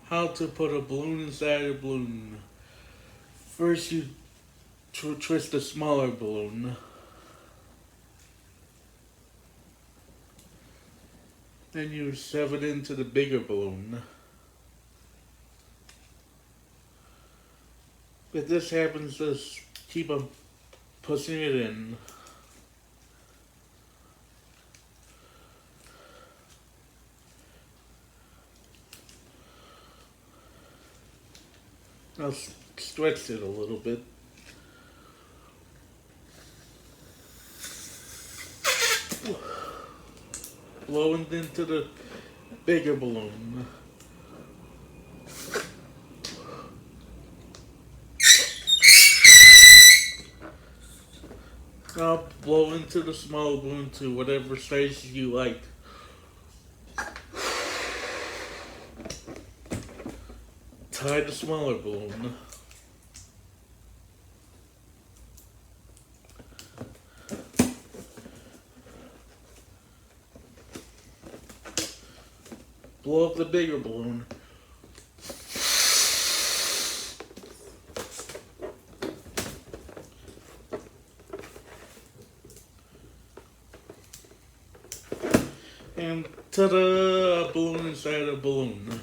How to put a balloon inside a balloon. First, you twist a smaller balloon. Then you shove it into the bigger balloon. If this happens, just keep on pushing it in. Now stretch it a little bit. Blow it into the bigger balloon. Now blow into the small balloon to whatever size you like. Tie the smaller balloon. Blow up the bigger balloon. And ta-da! A balloon inside a balloon.